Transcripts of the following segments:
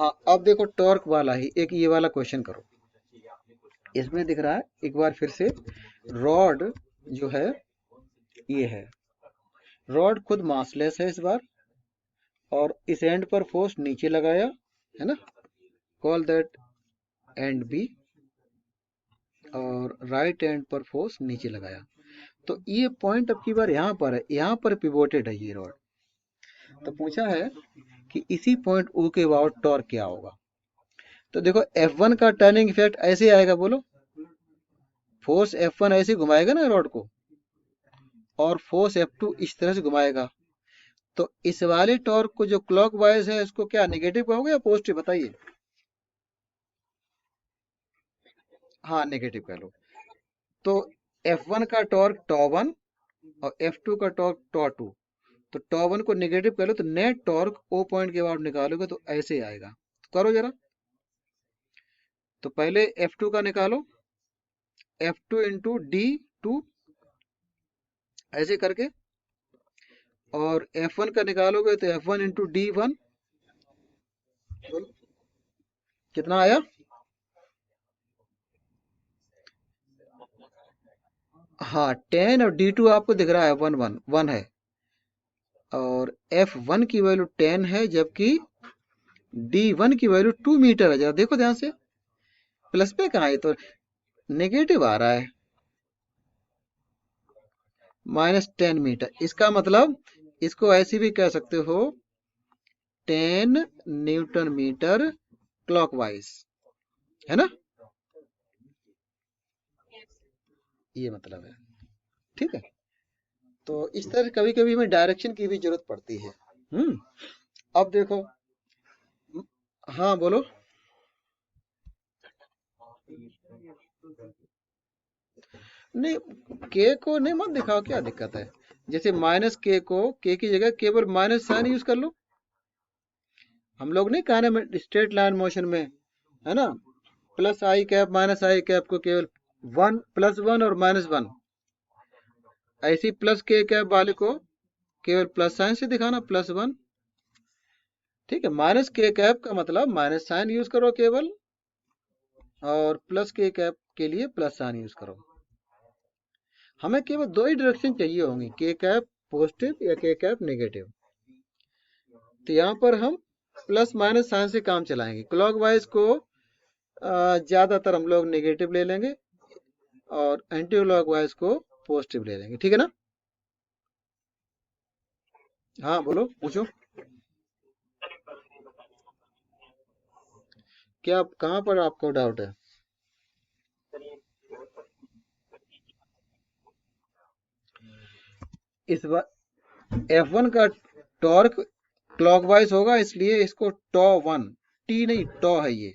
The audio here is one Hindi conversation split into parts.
हाँ, अब देखो टॉर्क वाला ही एक ये वाला क्वेश्चन करो। इसमें दिख रहा है एक बार फिर से, रॉड जो है ये है, रॉड खुद मासलेस है इस बार, और इस एंड पर फोर्स नीचे लगाया है ना, कॉल दैट एंड बी, और राइट एंड पर फोर्स नीचे लगाया। तो ये पॉइंट अब की बार यहाँ पर है, यहाँ पर पिवोटेड है ये रॉड। तो पूछा है कि इसी पॉइंट O के अबाउट टॉर्क क्या होगा। तो देखो F1 का टर्निंग इफेक्ट ऐसे आएगा, बोलो, फोर्स F1 ऐसे घुमाएगा ना रॉड को, और फोर्स F2 इस तरह से घुमाएगा। तो इस वाले टॉर्क को जो क्लॉकवाइज है इसको क्या नेगेटिव कहोगे या पॉजिटिव, बताइए। हाँ, नेगेटिव कह लो। तो F1 का टॉर्क टॉ1 और F2 का टॉर्क टॉ2। तो टॉ1 को नेगेटिव कर लो तो नेट टॉर्क O पॉइंट के बाद निकालोगे तो ऐसे आएगा। तो करो जरा। तो पहले F2 का निकालो, F2 इंटू D2 ऐसे करके, और F1 का निकालोगे तो F1 इंटू D1, कितना आया। हाँ, 10 और D2 आपको दिख रहा है 1 है, और F1 की वैल्यू 10 है, जबकि D1 की वैल्यू 2 मीटर है। जरा देखो ध्यान से, प्लस पे कहाँ है, तो नेगेटिव आ रहा है, -10 मीटर। इसका मतलब इसको ऐसे भी कह सकते हो 10 न्यूटन मीटर क्लॉकवाइज, है ना, ये मतलब है। ठीक है, तो इस तरह कभी कभी हमें डायरेक्शन की भी जरूरत पड़ती है। अब देखो, हाँ बोलो। नहीं, के को नहीं मत दिखाओ, क्या दिक्कत है। जैसे माइनस के को के की जगह केवल माइनस साइन यूज कर लो। हम लोग नहीं कहने में स्ट्रेट लाइन मोशन में, है ना, प्लस आई कैप माइनस आई कैप को केवल वन, +1 और -1, ऐसी प्लस के कैप वाले को केवल प्लस साइन से दिखाना, +1। ठीक है, माइनस के कैप का मतलब माइनस साइन यूज करो केवल, और प्लस के कैप के लिए प्लस साइन यूज करो। हमें केवल दो ही डायरेक्शन चाहिए होंगी, के कैप पॉजिटिव या के कैप नेगेटिव। तो यहाँ पर हम प्लस माइनस साइन से काम चलाएंगे। क्लॉकवाइज को ज्यादातर हम लोग नेगेटिव ले लेंगे, और एंटी क्लॉकवाइज को पॉजिटिव ले लेंगे। ठीक है ना। हाँ बोलो, पूछो। क्या, कहाँ पर आपको डाउट है। इस बार F1 का टॉर्क क्लॉकवाइज होगा, इसलिए इसको टॉ1, टी नहीं टॉ है ये,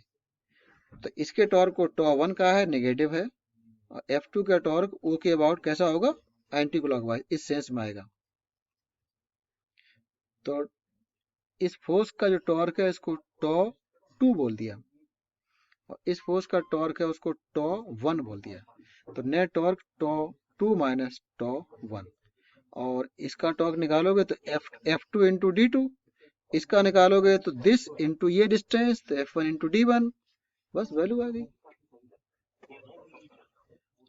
तो इसके टॉर्क को टॉ1 का है, नेगेटिव है। और F2 का टॉर्क O के अबाउट कैसा होगा, एंटी क्लॉकवाइज, इस सेंस में आएगा। तो इस फोर्स का जो टॉर्क है इसको टॉ2 बोल दिया, और इस फोर्स का टॉर्क है उसको टॉ1 बोल दिया। तो नेट टॉर्क टॉ2 माइनस टॉ1, और इसका टॉर्क निकालोगे तो F2 इंटू D2, इसका निकालोगे तो दिस इंटू ये डिस्टेंस, तो F1 इंटू D1, बस वैल्यू आ गई।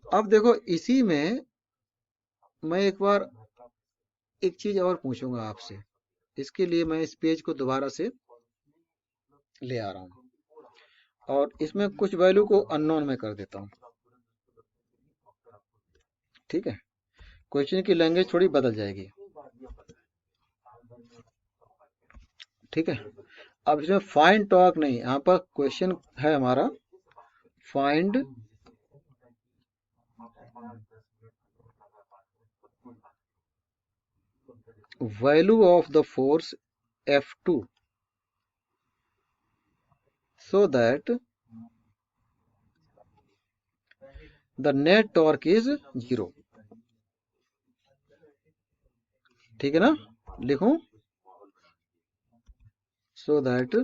अब देखो इसी में मैं एक बार एक चीज और पूछूंगा आपसे, इसके लिए मैं इस पेज को दोबारा से ले आ रहा हूँ, और इसमें कुछ वैल्यू को अननोन में कर देता हूँ। ठीक है, क्वेश्चन की लैंग्वेज थोड़ी बदल जाएगी। ठीक है, अब इसमें फाइंड टॉर्क नहीं, यहाँ पर क्वेश्चन है हमारा find value of the force F2 so that the net torque is 0। ठीक है ना, लिखूं, so that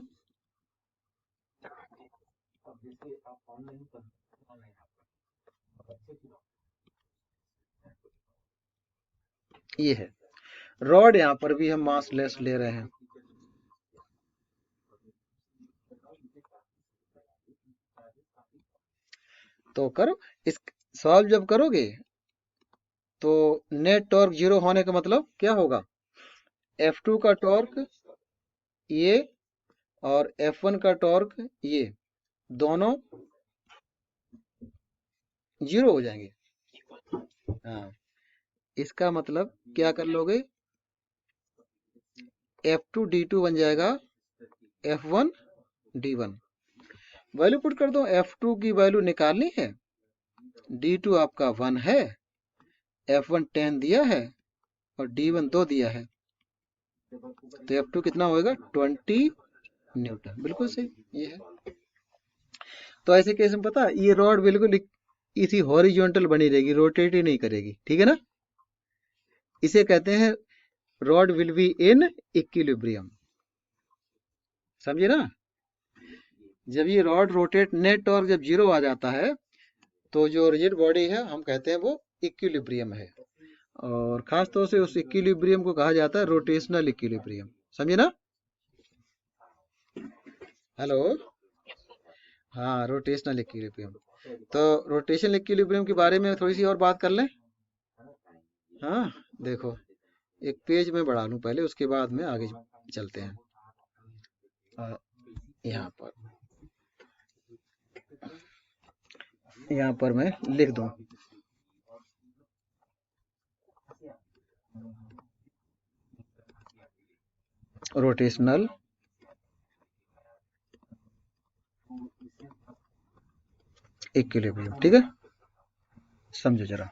ये है रॉड, यहां पर भी हम मास लेस ले रहे हैं। तो करो, इस सॉल्व जब करोगे तो नेट टॉर्क जीरो होने का मतलब क्या होगा, F2 का टॉर्क ये और F1 का टॉर्क ये दोनों जीरो हो जाएंगे। हाँ, इसका मतलब क्या कर लोगे, F2 D2 बन जाएगा F1 D1। वैल्यू पुट कर दो, F2 की वैल्यू निकालनी है, D2 आपका 1 है, F1 10 दिया है और D1 2 दिया है, तो F2 कितना होएगा 20 न्यूटन। बिल्कुल सही ये है। तो ऐसे केस में पता ये रॉड बिल्कुल इसी हॉरिजॉन्टल बनी रहेगी, रोटेट ही नहीं करेगी, ठीक है ना। इसे कहते हैं rod will be in equilibrium, समझे ना। जब ये रॉड रोटेट, नेट टॉर्क जब जीरो आ जाता है तो जो रिजिड बॉडी है हम कहते हैं वो इक्विलिब्रियम है, और खास तौर से उस इक्विलिब्रियम को कहा जाता है रोटेशनल इक्विलिब्रियम, समझे ना। हेलो, हाँ रोटेशनल इक्विलिब्रियम। तो रोटेशनल इक्विलिब्रियम के बारे में थोड़ी सी और बात कर लें। हाँ देखो, एक पेज में बढ़ा लूं पहले, उसके बाद में आगे चलते हैं। यहाँ पर मैं लिख दूं, रोटेशनल इक्विलिब्रियम, ठीक है, समझो जरा।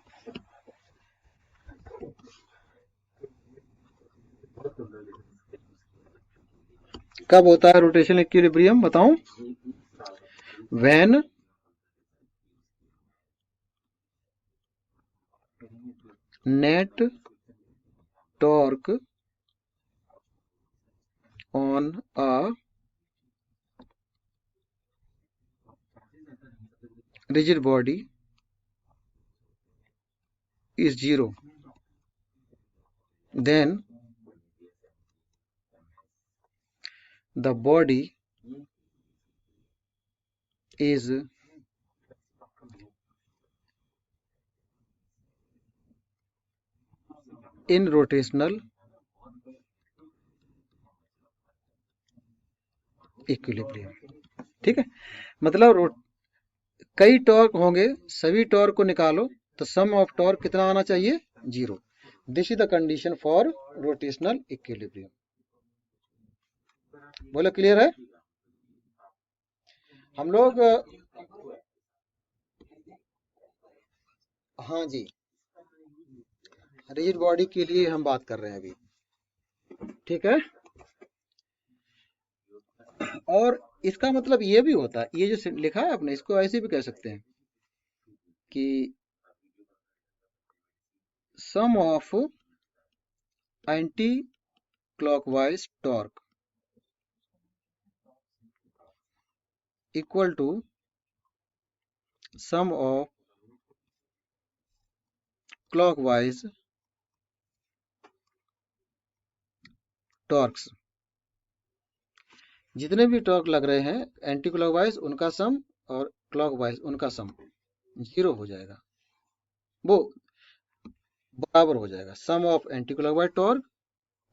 कब होता है रोटेशनल इक्विलिब्रियम बताऊं, when net torque on a rigid body is zero, then the body is in rotational equilibrium, ठीक है। मतलब कई टॉर्क होंगे, सभी टॉर्क को निकालो तो सम ऑफ टॉर्क कितना आना चाहिए, zero. This is the condition for rotational equilibrium. बोलो क्लियर है। हम लोग, हाँ जी, रिजिड बॉडी के लिए हम बात कर रहे हैं अभी, ठीक है। और इसका मतलब ये भी होता है, ये जो लिखा है आपने, इसको ऐसे भी कह सकते हैं कि sum of anticlockwise torque equal to sum of clockwise torques. जितने भी टॉर्क लग रहे हैं एंटी क्लॉकवाइज उनका सम और क्लॉकवाइज उनका सम जीरो हो जाएगा, वो बराबर हो जाएगा। Sum of anticlockwise torque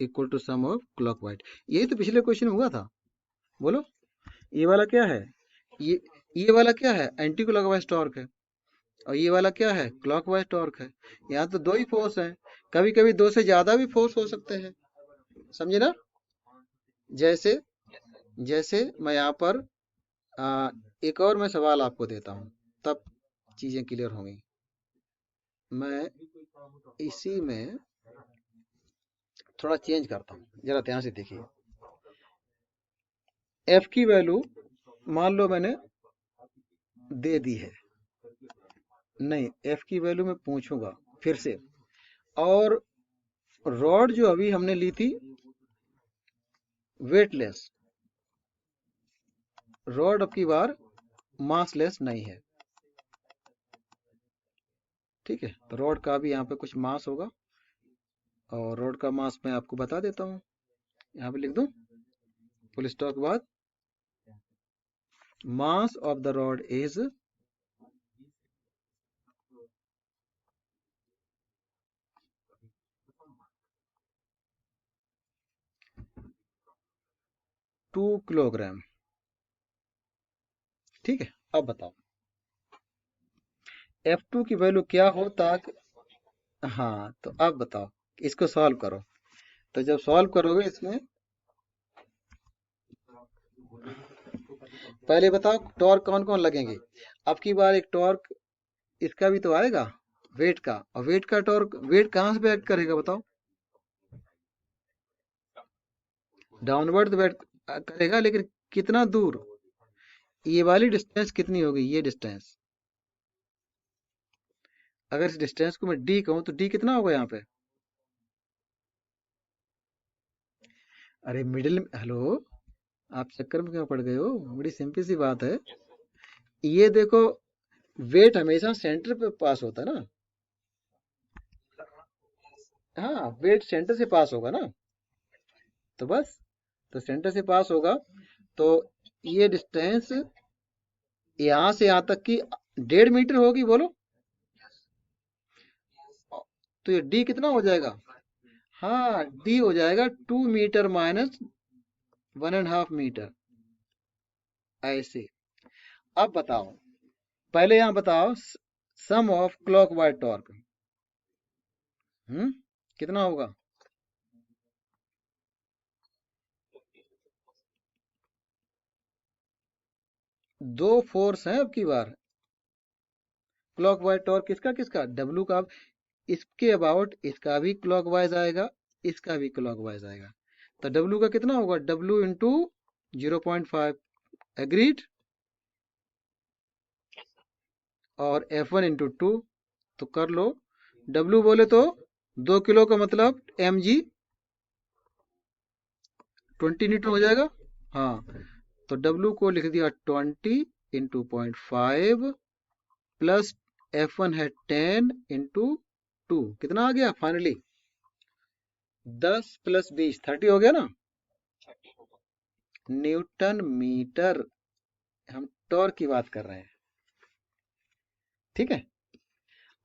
equal to sum of clockwise. यही तो पिछले क्वेश्चन में हुआ था। बोलो ये वाला क्या है, ये वाला क्या है, एंटी क्लॉकवाइज टॉर्क है, और ये वाला क्या है, क्लॉकवाइज टॉर्क है। यहाँ तो दो ही फोर्स हैं, कभी कभी दो से ज्यादा भी फोर्स हो सकते हैं, समझे ना। जैसे जैसे मैं यहाँ पर एक और मैं सवाल आपको देता हूँ, तब चीजें क्लियर होंगी। मैं इसी में थोड़ा चेंज करता हूँ, जरा ध्यान से देखिए। एफ की वैल्यू मान लो मैंने दे दी है, नहीं एफ की वैल्यू मैं पूछूंगा फिर से। और रॉड जो अभी हमने ली थी वेटलेस, रॉड अब की बार मासलेस नहीं है, ठीक है। तो रॉड का भी यहाँ पे कुछ मास होगा, और रॉड का मास मैं आपको बता देता हूँ, यहाँ पे लिख दूं फुल स्टॉप के बाद, mass of the rod is 2 kilogram. ठीक है, अब बताओ F2 की वैल्यू क्या हो ताकि, हाँ तो अब बताओ, इसको सॉल्व करो। तो जब सॉल्व करोगे इसमें, पहले बताओ टॉर्क कौन कौन लगेंगे। अब की बार एक टॉर्क इसका भी तो आएगा, वेट का, और वेट का टॉर्क, वेट कहाँ से एक्ट करेगा बताओ। डाउनवर्ड वेट करेगा, लेकिन कितना दूर, ये वाली डिस्टेंस कितनी होगी, ये डिस्टेंस। अगर इस डिस्टेंस को मैं डी कहूँ तो डी कितना होगा यहाँ पे। अरे मिडिल, हेलो, आप चक्कर में क्यों पड़ गए हो, बड़ी सिंपल सी बात है। ये देखो, वेट हमेशा सेंटर पे पास होता है ना। हाँ, वेट सेंटर से पास होगा ना, तो बस, तो सेंटर से पास होगा, तो ये डिस्टेंस यहाँ से यहाँ तक की 1.5 मीटर होगी, बोलो। तो ये डी कितना हो जाएगा, हाँ डी हो जाएगा 2 मीटर माइनस 1.5 मीटर, ऐसे। अब बताओ, पहले यहाँ बताओ सम ऑफ क्लॉकवाइज टॉर्क, कितना होगा। दो फोर्स हैं अब की बार, क्लॉकवाइज टॉर्क किसका किसका, डब्ल्यू का। इसके अबाउट इसका भी क्लॉकवाइज आएगा, इसका भी क्लॉकवाइज आएगा। तो डब्ल्यू का कितना होगा, डब्ल्यू इंटू 0.5, एग्रीड। और F1 × 2, तो कर लो। W बोले तो 2 किलो का मतलब mg 20 न्यूटन हो जाएगा। हाँ, तो W को लिख दिया 20 × 0.5 प्लस F1 है 10 × 2, कितना आ गया फाइनली, 10 + 20 30 हो गया ना, न्यूटन मीटर। हम टॉर्क की बात कर रहे हैं, ठीक है।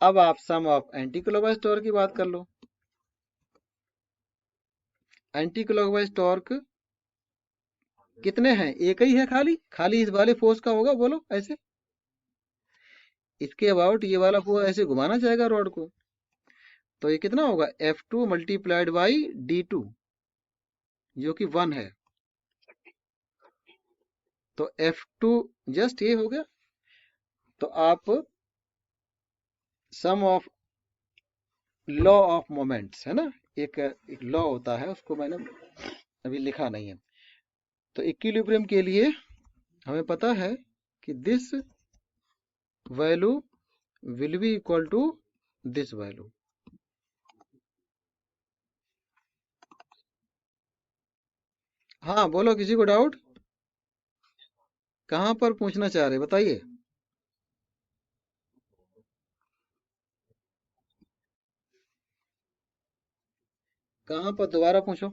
अब आप सम ऑफ एंटी क्लॉकवाइज टॉर्क की बात कर लो। एंटी क्लॉकवाइज टॉर्क कितने हैं, एक ही है, खाली खाली इस वाले फोर्स का होगा, बोलो ऐसे। इसके अबाउट ये वाला फोर्स ऐसे घुमाना चाहेगा रॉड को, तो ये कितना होगा, F2 मल्टीप्लाइड बाई D2, जो कि 1 है। तो F2 जस्ट ये हो गया। तो आप सम ऑफ लॉ ऑफ मोमेंट्स है ना, एक लॉ होता है, उसको मैंने अभी लिखा नहीं है। तो इक्विलिब्रियम के लिए हमें पता है कि this value will be equal to this value. हाँ बोलो, किसी को डाउट, कहाँ पर पूछना चाह रहे बताइए। कहाँ पर, दोबारा पूछो।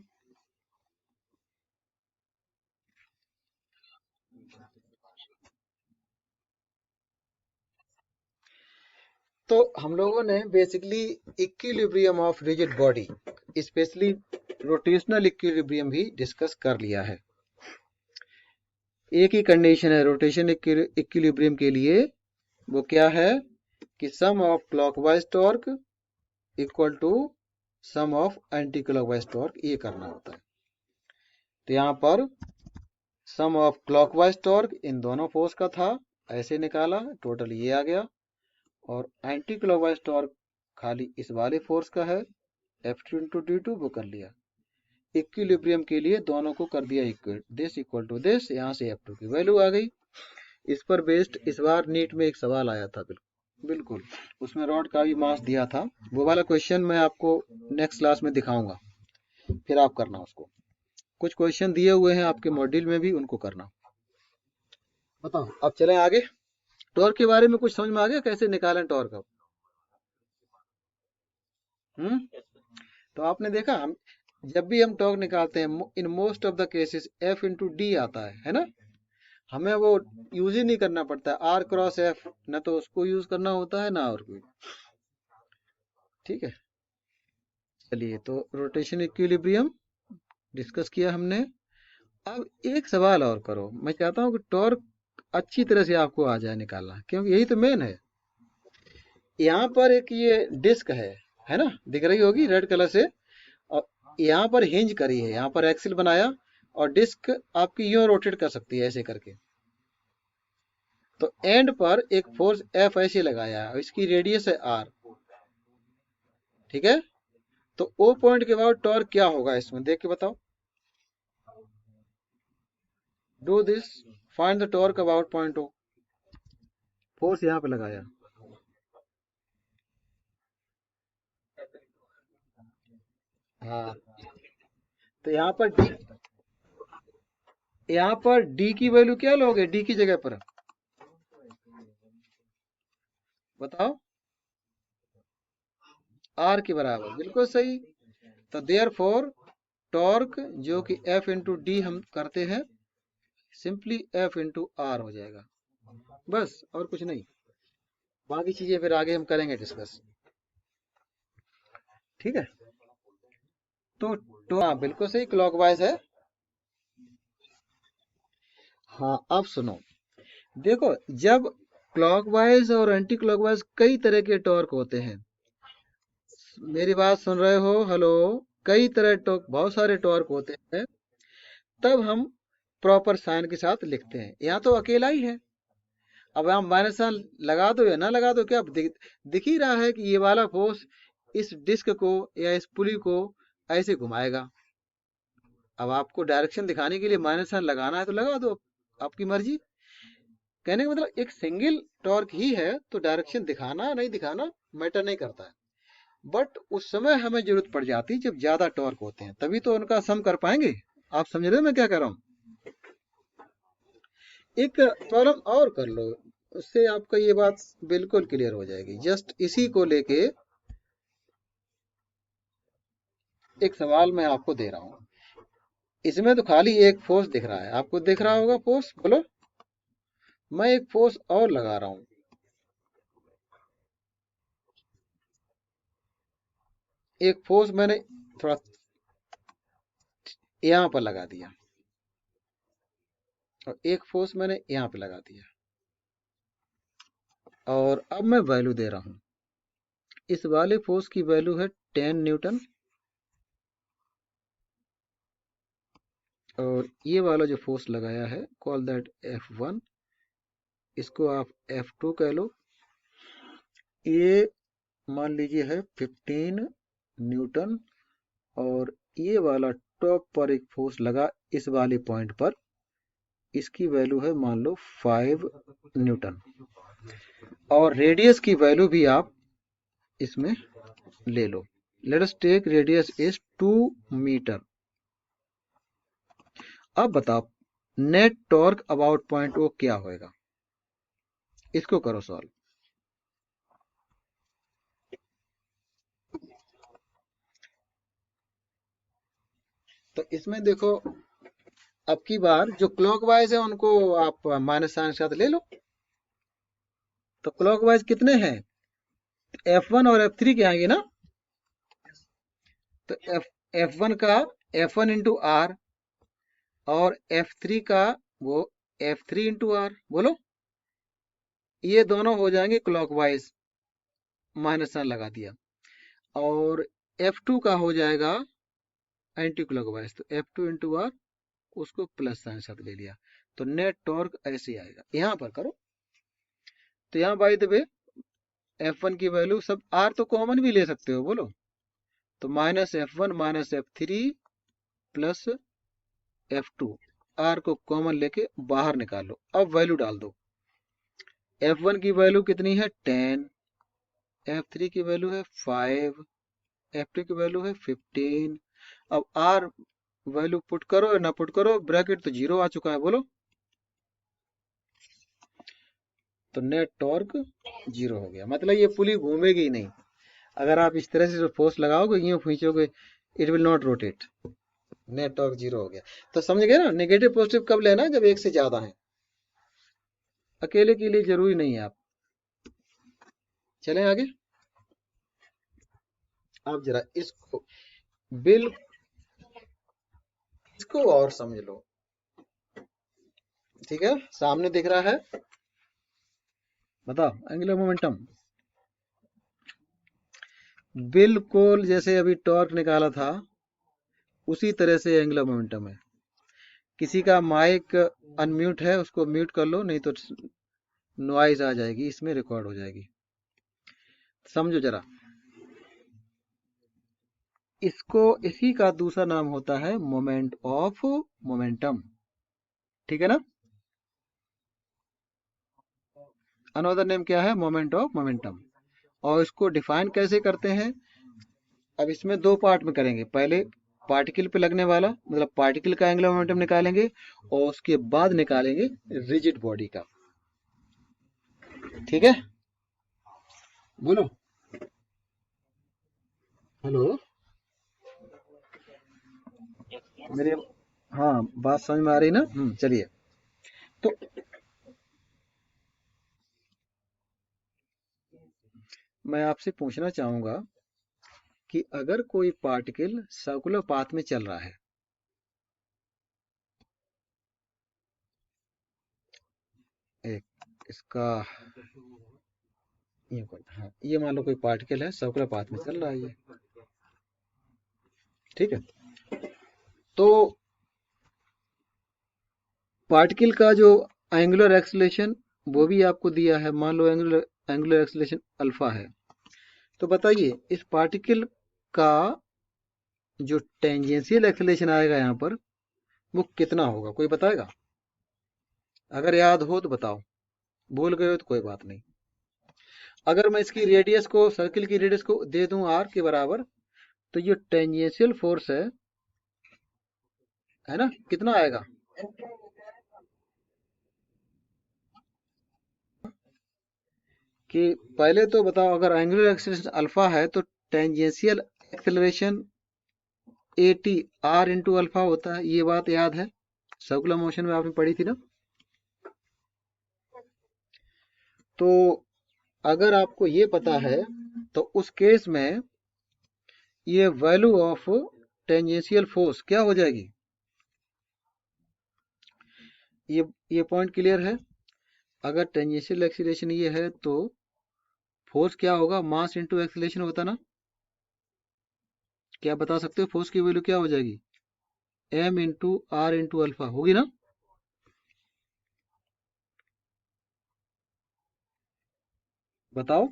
तो हम लोगों ने basically equilibrium of rigid body, specially rotational equilibrium भी डिस्कस कर लिया है। एक ही कंडीशन है रोटेशन इक्विलिब्रियम के लिए, वो क्या है कि sum of clockwise torque equal to sum of anticlockwise torque, ये करना होता है। तो यहाँ पर सम ऑफ क्लॉकवाइज टॉर्क इन दोनों फोर्स का था, ऐसे निकाला, टोटल ये आ गया। और एंटी क्लॉकवाइज टॉर्क खाली इस वाले फोर्स का है, F2 × D2 वो कर लिया। इक्विलिब्रियम के लिए दोनों को कर दिया equal, this equal to this, यहाँ से F2 की वैल्यू आ गई। इस पर बेस्ड इस बार नीट में एक सवाल आया था, बिल्कुल बिल्कुल, उसमें रॉड का भी मास दिया था। वो वाला क्वेश्चन मैं आपको नेक्स्ट क्लास में दिखाऊंगा, फिर आप करना उसको। कुछ क्वेश्चन दिए हुए हैं आपके मॉड्यूल में भी, उनको करना। बताओ, अब चलें आगे। टॉर्क के बारे में कुछ समझ में आ गया, कैसे निकालें टॉर्क अब। तो आपने देखा, हम जब भी हम टॉर्क निकालते हैं, in most of the cases F × D आता है ना। हमें वो यूज ही नहीं करना पड़ता, R×F, ना तो उसको यूज करना होता है ना और कोई। ठीक है, चलिए, तो रोटेशन इक्विलिब्रियम डिस्कस किया हमने। अब एक सवाल और करो, मैं चाहता हूँ कि टॉर्क अच्छी तरह से आपको आ जाए निकालना, क्योंकि यही तो मेन है। यहाँ पर एक ये डिस्क है ना, दिख रही होगी रेड कलर से। और यहाँ पर हिंज करी है, यहाँ पर एक्सिल बनाया, और डिस्क आपकी यूं रोटेट कर सकती है ऐसे करके। तो एंड पर एक फोर्स एफ ऐसे लगाया है और इसकी रेडियस है आर। ठीक है, तो ओ पॉइंट के बाद टॉर्क क्या होगा इसमें देख के बताओ। Do this, find the torque about point O. Force यहाँ पे लगाया। हाँ, तो यहाँ पर डी की वैल्यू क्या लोगे, डी की जगह पर बताओ। आर के बराबर, बिल्कुल सही। तो देयर फोर टॉर्क, जो कि एफ इंटू डी हम करते हैं, सिंपली एफ इंटू आर हो जाएगा, बस और कुछ नहीं। बाकी चीजें फिर आगे हम करेंगे डिस्कस। ठीक है, तो हाँ बिल्कुल सही, क्लॉकवाइज है। हाँ अब सुनो, देखो, जब क्लॉकवाइज और एंटी क्लॉकवाइज कई तरह के टॉर्क होते हैं। मेरी बात सुन रहे हो, हेलो। कई तरह टॉर्क, बहुत सारे टॉर्क होते हैं, तब हम प्रॉपर साइन के साथ लिखते हैं। यहाँ तो अकेला ही है। अब हम माइनस साइन लगा दो या ना लगा दो, क्या दिख ही रहा है कि ये वाला फोर्स इस डिस्क को या इस पुली को ऐसे घुमाएगा। अब आपको डायरेक्शन दिखाने के लिए माइनस साइन लगाना है तो लगा दो, आपकी मर्जी। कहने का मतलब एक सिंगल टॉर्क ही है, तो डायरेक्शन दिखाना नहीं दिखाना मैटर नहीं करता है। बट उस समय हमें जरूरत पड़ जाती है जब ज्यादा टॉर्क होते हैं, तभी तो उनका सम कर पाएंगे। आप समझ रहे हो मैं क्या कर रहा हूँ। एक प्रॉब्लम और कर लो, उससे आपका ये बात बिल्कुल क्लियर हो जाएगी। जस्ट इसी को लेके एक सवाल मैं आपको दे रहा हूँ। इसमें तो खाली एक फोर्स दिख रहा है, आपको दिख रहा होगा फोर्स, बोलो। मैं एक फोर्स और लगा रहा हूँ। एक फोर्स मैंने थोड़ा यहाँ पर लगा दिया, और एक फोर्स मैंने यहाँ पे लगा दिया, और अब मैं वैल्यू दे रहा हूँ। इस वाले फोर्स की वैल्यू है 10 न्यूटन, और ये वाला जो फोर्स लगाया है कॉल दैट F1, इसको आप F2 कह लो। ये मान लीजिए है 15 न्यूटन, और ये वाला टॉप पर एक फोर्स लगा इस वाले पॉइंट पर, इसकी वैल्यू है मान लो 5 न्यूटन, और रेडियस की वैल्यू भी आप इसमें ले लो। Let us take radius is 2 metre. अब बताओ net torque about point O क्या होएगा, इसको करो सॉल्व। तो इसमें देखो, अब की बार जो क्लॉकवाइज है उनको आप माइनस साइन के साथ ले लो। तो क्लॉकवाइज कितने हैं, F1 और F3 के आएंगे ना। तो F1 का F1 इंटू आर, और F3 का वो F3 इंटू आर, बोलो। ये दोनों हो जाएंगे क्लॉकवाइज, माइनस साइन लगा दिया। और F2 का हो जाएगा एंटी क्लॉकवाइज, तो F2 इंटू आर, उसको प्लस साइन साथ ले लिया। तो नेट टॉर्क ऐसे आएगा, यहां पर करो। तो यहाँ बाय द वे F1 की वैल्यू, सब आर तो कॉमन भी ले सकते हो, बोलो। तो minus F1 minus F3 plus F2, R को कॉमन लेके बाहर निकालो। अब वैल्यू डाल दो। F1 की वैल्यू कितनी है 10, F3 की वैल्यू है 5, F2 की वैल्यू है 15। अब आर वैल्यू पुट करो या ना पुट करो, ब्रैकेट तो जीरो आ चुका है, बोलो। तो नेट टॉर्क जीरो हो गया, मतलब ये पुली घूमेगी ही नहीं। अगर आप इस तरह से फोर्स लगाओगे, यूं खींचोगे, it will not rotate. Net torque zero हो गया। तो समझ गए ना, नेगेटिव पॉजिटिव कब लेना है, जब एक से ज्यादा है। अकेले के लिए जरूरी नहीं है। आप चलें आगे। आप जरा इसको बिल इसको और समझ लो। ठीक है, सामने दिख रहा है, बताओ एंगुलर मोमेंटम। बिल्कुल जैसे अभी टॉर्क निकाला था उसी तरह से एंगुलर मोमेंटम है। किसी का माइक अनम्यूट है, उसको म्यूट कर लो, नहीं तो नॉइज आ जाएगी, इसमें रिकॉर्ड हो जाएगी। समझो जरा, इसको, इसी का दूसरा नाम होता है मोमेंट ऑफ मोमेंटम, ठीक है ना। अनदर नेम क्या है, मोमेंट ऑफ मोमेंटम। और इसको डिफाइन कैसे करते हैं, अब इसमें दो पार्ट में करेंगे। पहले पार्टिकल पे लगने वाला, मतलब पार्टिकल का एंगुलर मोमेंटम निकालेंगे, और उसके बाद निकालेंगे रिजिड बॉडी का। ठीक है, बोलो, हेलो, मेरे, हाँ बात समझ में आ रही ना। चलिए, तो मैं आपसे पूछना चाहूंगा कि अगर कोई पार्टिकल सर्कुलर पाथ में चल रहा है, एक इसका, ये कोई, हाँ ये मान लो कोई पार्टिकल है सर्कुलर पाथ में चल रहा है ये, ठीक है। तो पार्टिकल का जो एंगुलर एक्सीलरेशन वो भी आपको दिया है, मान लो एंगुलर एंगुलर एक्सीलरेशन अल्फा है। तो बताइए इस पार्टिकल का जो टेंजेंशियल एक्सीलरेशन आएगा यहाँ पर, वो कितना होगा, कोई बताएगा? अगर याद हो तो बताओ, भूल गए हो तो कोई बात नहीं। अगर मैं इसकी रेडियस को, सर्किल की रेडियस को दे दूं आर के बराबर, तो ये टेंजेंशियल फोर्स है ना, कितना आएगा? कि पहले तो बताओ, अगर एंगुलर एक्सीलरेशन अल्फा है तो tangential acceleration A T R into alpha होता है, ये बात याद है, सर्कुलर मोशन में आपने पढ़ी थी ना। तो अगर आपको ये पता है, तो उस केस में ये वैल्यू ऑफ टेंजेंशियल फोर्स क्या हो जाएगी? ये पॉइंट क्लियर है? अगर टेंजेंशियल एक्सीलरेशन ये है तो फोर्स क्या होगा, मास इंटू एक्सीलरेशन होता ना। क्या बता सकते हो फोर्स की वैल्यू क्या हो जाएगी? M into R into alpha होगी ना। बताओ,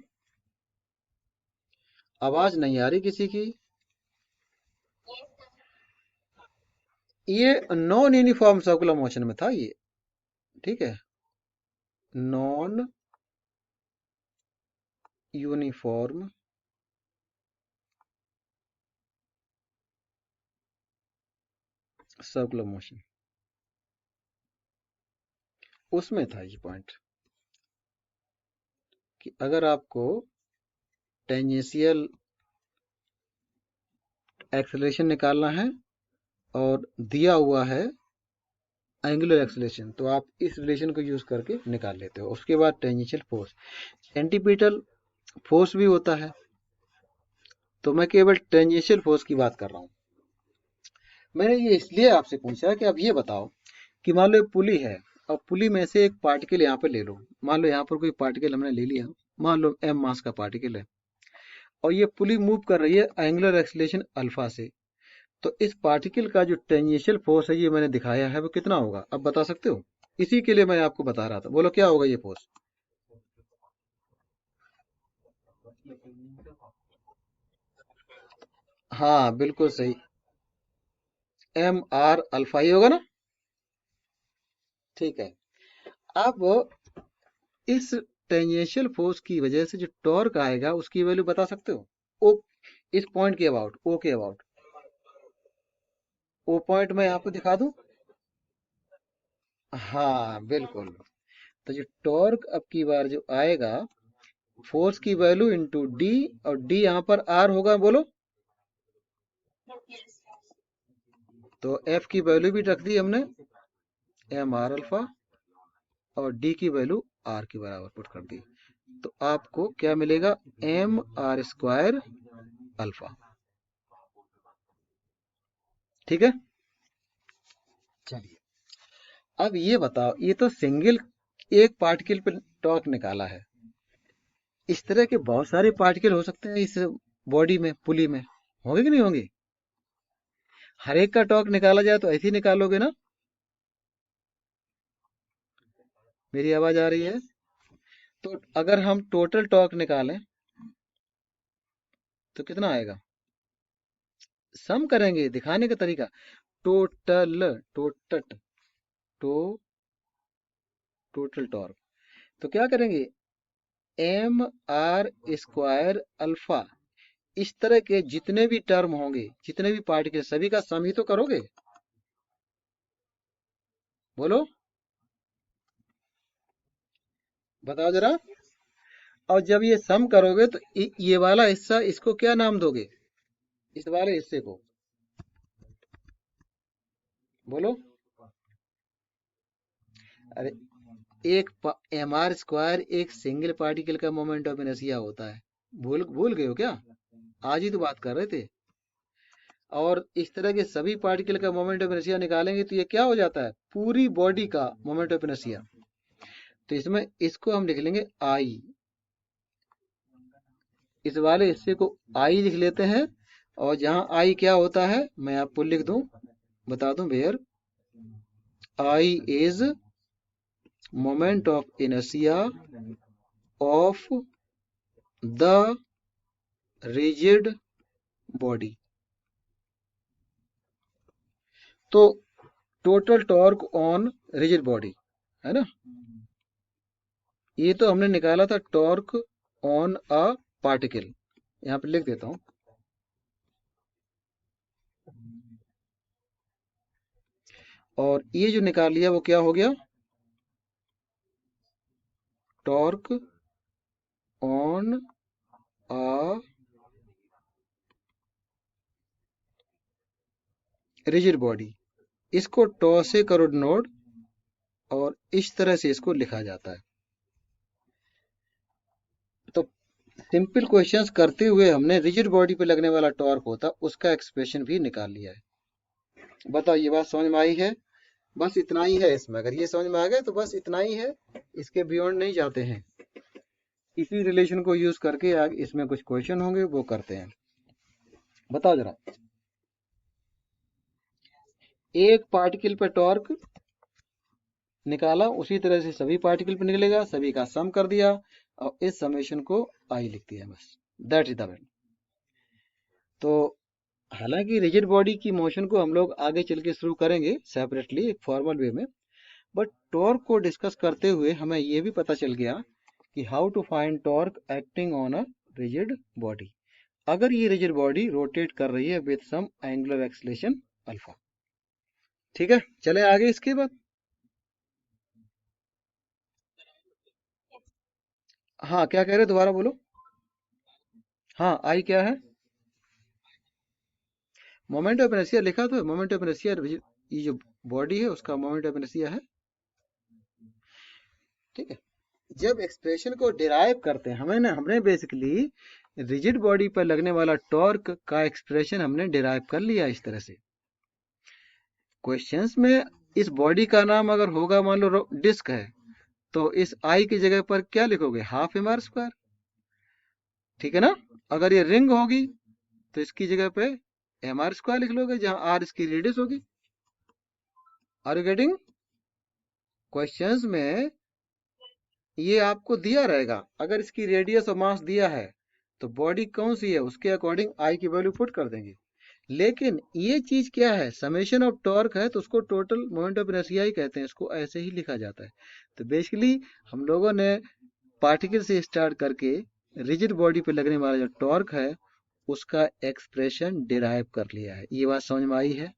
आवाज नहीं आ रही किसी की। ये नॉन यूनिफॉर्म सर्कुलर मोशन में था ये, ठीक है, नॉन यूनिफॉर्म सर्कुलर मोशन, उसमें था ये पॉइंट कि अगर आपको टेंजेंशियल एक्सेलरेशन निकालना है और दिया हुआ है एंगुलर एक्सेलरेशन, तो आप इस रिलेशन को यूज करके निकाल लेते हो। उसके बाद टेंजेंशियल फोर्स, सेंटीपीटल फोर्स भी होता है, तो मैं केवल टेंजेंशियल फोर्स की बात कर रहा हूँ। मैंने ये इसलिए आपसे पूछा कि अब ये बताओ कि मान लो एक पुली है, और पुली में से एक पार्टिकल यहाँ पे ले लो, मान लो यहाँ पर कोई पार्टिकल हमने ले लिया, मान लो एम मास का पार्टिकल है, और ये पुली मूव कर रही है एंगुलर एक्सीलरेशन अल्फा से। तो इस पार्टिकल का जो टेंजेंशियल फोर्स है, ये मैंने दिखाया है, वो कितना होगा, अब बता सकते हो? इसी के लिए मैं आपको बता रहा था, बोलो क्या होगा ये फोर्स। हाँ बिल्कुल सही, एम आर अल्फा ही होगा ना। ठीक है, अब इस टेंजेंशियल फोर्स की वजह से जो टॉर्क आएगा उसकी वैल्यू बता सकते हो? ओ, इस पॉइंट के अबाउट, ओ के अबाउट, वो पॉइंट मैं आपको दिखा दूं। हाँ बिल्कुल, तो जो टॉर्क अब की बार जो आएगा, फोर्स की वैल्यू इंटू डी, और डी यहाँ पर आर होगा, बोलो। तो एफ की वैल्यू भी रख दी हमने, एम आर अल्फा, और डी की वैल्यू आर के बराबर पुट कर दी। तो आपको क्या मिलेगा, एम आर स्क्वायर अल्फा, ठीक है। चलिए, अब ये बताओ, ये तो सिंगल एक पार्टिकल पे टॉर्क निकाला है, इस तरह के बहुत सारे पार्टिकल हो सकते हैं इस बॉडी में, पुली में, होंगे कि नहीं होंगे? हर एक का टॉर्क निकाला जाए तो ऐसे ही निकालोगे ना? मेरी आवाज आ रही है? तो अगर हम टोटल टॉर्क निकालें तो कितना आएगा? सम करेंगे, दिखाने का तरीका, टोटल, टोटट, टो टोटल टॉर्क, तो क्या करेंगे, एम आर स्क्वायर अल्फा, इस तरह के जितने भी टर्म होंगे, जितने भी पार्टिकल, सभी का सम ही तो करोगे, बोलो, बताओ जरा। और जब ये सम करोगे तो ये वाला हिस्सा, इसको क्या नाम दोगे, इस वाले हिस्से को, बोलो। अरे, एक एम आर स्क्वायर एक सिंगल पार्टिकल का मोमेंट ऑफ इनर्शिया होता है, भूल भूल गए हो क्या? आज ही तो बात कर रहे थे। और इस तरह के सभी पार्टिकल का मोमेंट ऑफ इनर्शिया निकालेंगे तो ये क्या हो जाता है, पूरी बॉडी का मोमेंट ऑफ इनर्शिया। तो इसमें इसको हम लिख लेंगे आई, इस वाले हिस्से को आई लिख लेते हैं। और जहां आई क्या होता है मैं आपको लिख दूं, बता दूं, where I is moment of inertia of the rigid body. तो total torque on rigid body, है ना, ये तो हमने निकाला था टॉर्क ऑन अ पार्टिकल, यहाँ पे लिख देता हूं। और ये जो निकाल लिया वो क्या हो गया, torque on a rigid body, इसको टॉ से करो नोड, और इस तरह से इसको लिखा जाता है। तो सिंपल क्वेश्चंस करते हुए हमने रिजिड बॉडी पे लगने वाला टॉर्क होता उसका एक्सप्रेशन भी निकाल लिया है। बताओ, ये बात समझ में आई है? बस इतना ही है इसमें, अगर ये समझ में आ गए तो बस इतना ही है, इसके बियॉन्ड नहीं जाते हैं। इसी रिलेशन को यूज करके आगे इसमें कुछ क्वेश्चन होंगे वो करते हैं। बताओ जरा, एक पार्टिकल पे टॉर्क निकाला, उसी तरह से सभी पार्टिकल पे निकलेगा, सभी का सम कर दिया और इस समेशन को आई लिख दिया, बस दैट इज द वे। तो हालांकि रिजिड बॉडी की मोशन को हम लोग आगे चल के शुरू करेंगे सेपरेटली एक फॉर्मल वे में, बट टॉर्क को डिस्कस करते हुए हमें ये भी पता चल गया कि how to find torque acting on a rigid body, अगर ये रिजिड बॉडी रोटेट कर रही है with some angular acceleration alpha. ठीक है, चले आगे इसके बाद। हाँ, क्या कह रहे हो, दोबारा बोलो। हाँ, आई क्या है, मोमेंट ऑफ इनर्शिया लिखा तो है, मोमेंट ऑफ इनर्शिया, ये जो बॉडी है उसका मोमेंट ऑफ इनर्शिया है। ठीक है, जब एक्सप्रेशन को डिराइव करते हैं हमें ना, हमने बेसिकली रिजिड बॉडी पर लगने वाला टॉर्क का एक्सप्रेशन हमने डिराइव कर लिया इस तरह से। क्वेश्चंस में इस बॉडी का नाम अगर होगा, मान लो डिस्क है, तो इस आई की जगह पर क्या लिखोगे, हाफ एम आर स्क्वायर, ठीक है ना। अगर ये रिंग होगी तो इसकी जगह पे एम आर स्क्वायर लिख लोगे, जहां आर इसकी रेडियस होगी। Are you getting? क्वेश्चंस में ये आपको दिया रहेगा, अगर इसकी रेडियस और मास दिया है तो बॉडी कौन सी है उसके अकॉर्डिंग आई की वैल्यू पुट कर देंगे। लेकिन ये चीज क्या है, समेशन ऑफ टॉर्क है तो उसको टोटल मोमेंट ऑफ इनर्शिया ही कहते हैं, इसको ऐसे ही लिखा जाता है। तो बेसिकली हम लोगों ने पार्टिकल से स्टार्ट करके रिजिड बॉडी पे लगने वाला जो टॉर्क है उसका एक्सप्रेशन डिराइव कर लिया है। ये बात समझ में आई है?